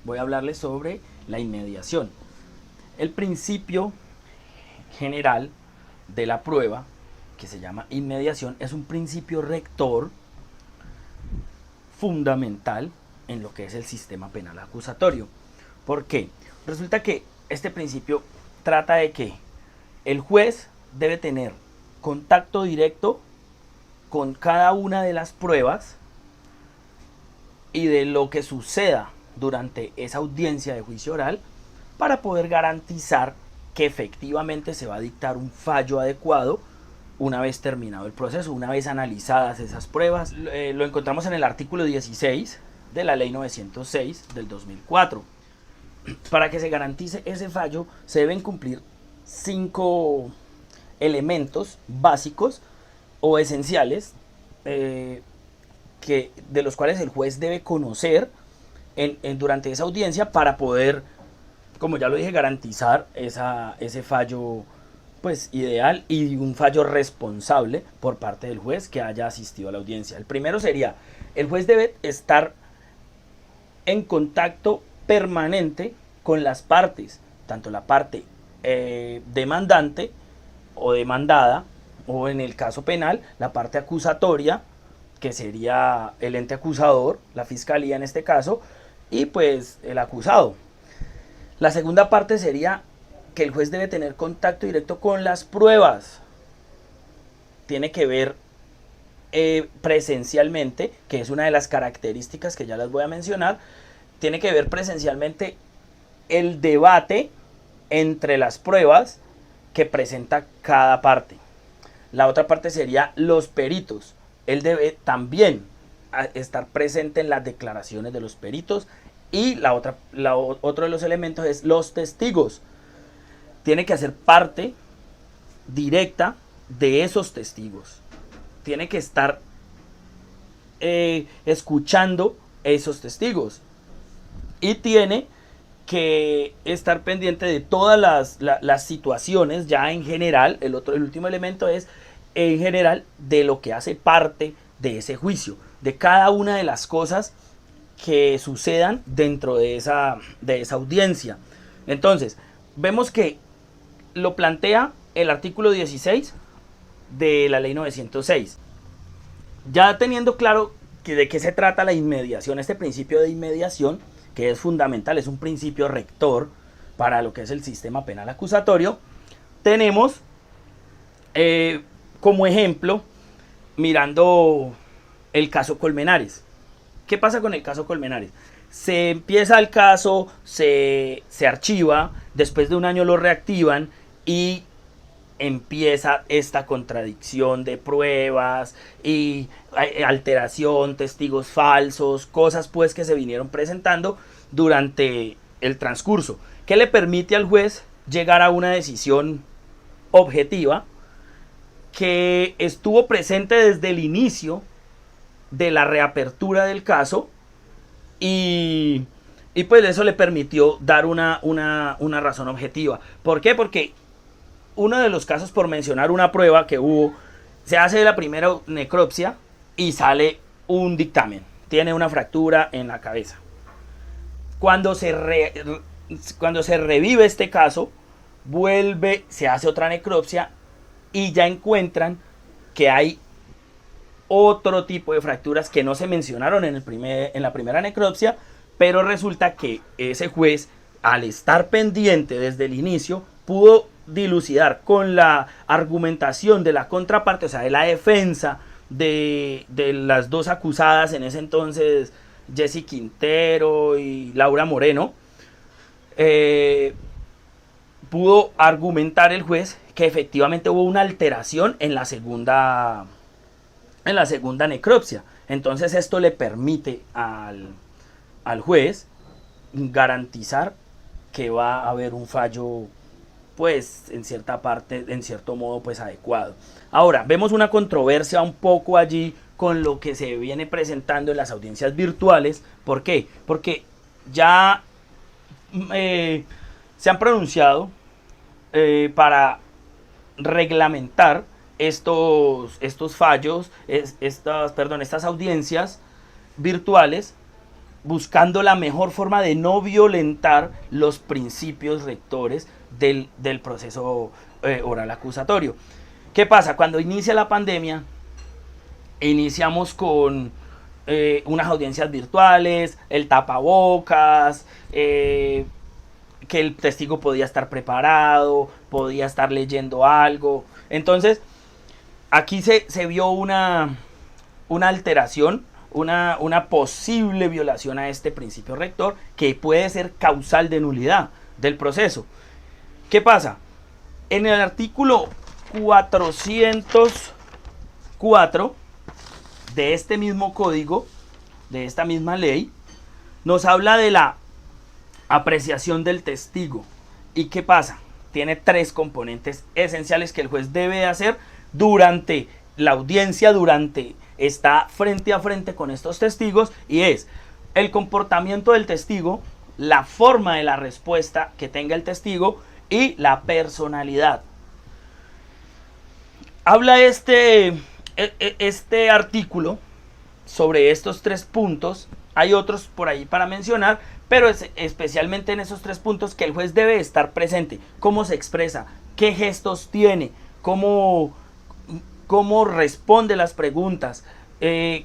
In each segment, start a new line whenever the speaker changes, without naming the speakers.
Voy a hablarles sobre la inmediación. El principio general de la prueba, que se llama inmediación, es un principio rector fundamental en lo que es el sistema penal acusatorio. ¿Por qué? Resulta que este principio trata de que el juez debe tener contacto directo con cada una de las pruebas y de lo que suceda durante esa audiencia de juicio oral para poder garantizar que efectivamente se va a dictar un fallo adecuado una vez terminado el proceso, una vez analizadas esas pruebas. Lo encontramos en el artículo 16 de la ley 906 del 2004. Para que se garantice ese fallo se deben cumplir 5 elementos básicos o esenciales de los cuales el juez debe conocer durante esa audiencia para poder, como ya lo dije, garantizar ese fallo pues ideal y un fallo responsable por parte del juez que haya asistido a la audiencia. El primero sería, el juez debe estar en contacto permanente con las partes, tanto la parte demandante o demandada, o en el caso penal, la parte acusatoria, que sería el ente acusador, la fiscalía en este caso, y pues el acusado. La segunda parte sería que el juez debe tener contacto directo con las pruebas. Tiene que ver presencialmente, que es una de las características que ya las voy a mencionar, tiene que ver presencialmente el debate entre las pruebas que presenta cada parte. La otra parte sería los peritos. Él debe también estar presente en las declaraciones de los peritos. Y otro de los elementos es los testigos. Tiene que hacer parte directa de esos testigos. Tiene que estar escuchando esos testigos. Y tiene que estar pendiente de todas las situaciones ya en general. El último elemento es en general de lo que hace parte de ese juicio, de cada una de las cosas que sucedan dentro de esa audiencia. Entonces, vemos que lo plantea el artículo 16 de la ley 906. Ya teniendo claro de qué se trata la inmediación, este principio de inmediación, que es fundamental, es un principio rector para lo que es el sistema penal acusatorio, tenemos como ejemplo, mirando el caso Colmenares. ¿Qué pasa con el caso Colmenares? Se empieza el caso, se archiva, después de un año lo reactivan y empieza esta contradicción de pruebas y alteración, testigos falsos, cosas pues que se vinieron presentando durante el transcurso, que le permite al juez llegar a una decisión objetiva que estuvo presente desde el inicio de la reapertura del caso y pues eso le permitió dar una razón objetiva. ¿Por qué? Porque uno de los casos, por mencionar una prueba que hubo, se hace la primera necropsia y sale un dictamen. Tiene una fractura en la cabeza. Cuando se revive este caso, se hace otra necropsia y ya encuentran que hay otro tipo de fracturas que no se mencionaron en la primera necropsia, pero resulta que ese juez, al estar pendiente desde el inicio, pudo dilucidar con la argumentación de la contraparte, o sea, de la defensa de las dos acusadas en ese entonces, Jessy Quintero y Laura Moreno, pudo argumentar el juez que efectivamente hubo una alteración en la segunda necropsia. Entonces esto le permite al juez garantizar que va a haber un fallo pues en cierta parte, en cierto modo pues adecuado. Ahora, vemos una controversia un poco allí con lo que se viene presentando en las audiencias virtuales. ¿Por qué? Porque ya se han pronunciado para reglamentar estos fallos, estas audiencias virtuales buscando la mejor forma de no violentar los principios rectores del proceso oral acusatorio. ¿Qué pasa? Cuando inicia la pandemia, iniciamos con unas audiencias virtuales, el tapabocas, que el testigo podía estar preparado, podía estar leyendo algo. Entonces, aquí se vio una alteración, una posible violación a este principio rector que puede ser causal de nulidad del proceso. ¿Qué pasa? En el artículo 404 de este mismo código, de esta misma ley, nos habla de la apreciación del testigo. ¿Y qué pasa? Tiene 3 componentes esenciales que el juez debe hacer durante la audiencia, está frente a frente con estos testigos, y es el comportamiento del testigo, la forma de la respuesta que tenga el testigo y la personalidad. Habla este artículo sobre estos 3 puntos. Hay otros por ahí para mencionar, pero es especialmente en esos 3 puntos que el juez debe estar presente. Cómo se expresa, qué gestos tiene, cómo responde las preguntas,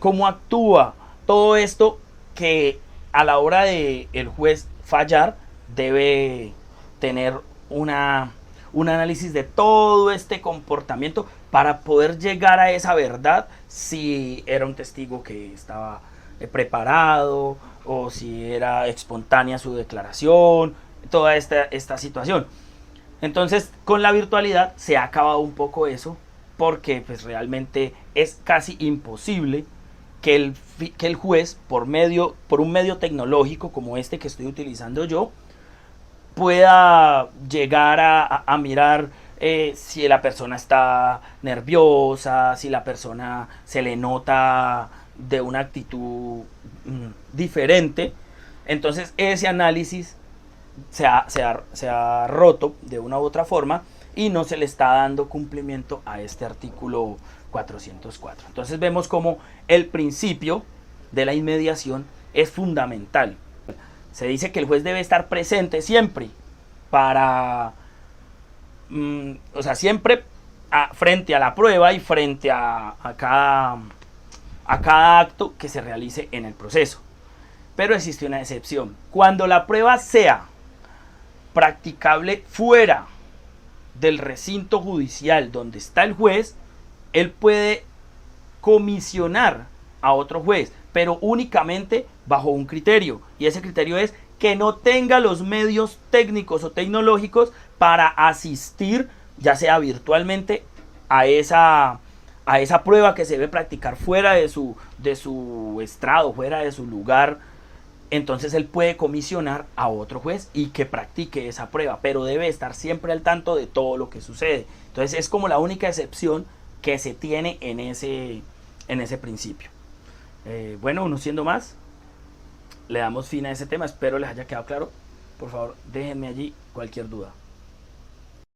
cómo actúa. Todo esto que a la hora de el juez fallar debe tener un análisis de todo este comportamiento para poder llegar a esa verdad, si era un testigo que estaba preparado o si era espontánea su declaración, toda esta situación. Entonces, con la virtualidad se ha acabado un poco eso, porque pues realmente es casi imposible que el juez, por un medio tecnológico como este que estoy utilizando yo, pueda llegar a mirar si la persona está nerviosa, si la persona se le nota de una actitud diferente. Entonces ese análisis se ha roto de una u otra forma y no se le está dando cumplimiento a este artículo 404. Entonces vemos como el principio de la inmediación es fundamental. Se dice que el juez debe estar presente siempre siempre frente a la prueba y frente a cada acto que se realice en el proceso. Pero existe una excepción. Cuando la prueba sea practicable fuera del recinto judicial donde está el juez, él puede comisionar a otro juez, pero únicamente bajo un criterio, y ese criterio es que no tenga los medios técnicos o tecnológicos para asistir, ya sea virtualmente, a esa prueba que se debe practicar fuera de su estrado, fuera de su lugar. Entonces él puede comisionar a otro juez y que practique esa prueba, pero debe estar siempre al tanto de todo lo que sucede. Entonces es como la única excepción que se tiene en ese principio. Bueno, no siendo más, le damos fin a ese tema. Espero les haya quedado claro. Por favor, déjenme allí cualquier duda.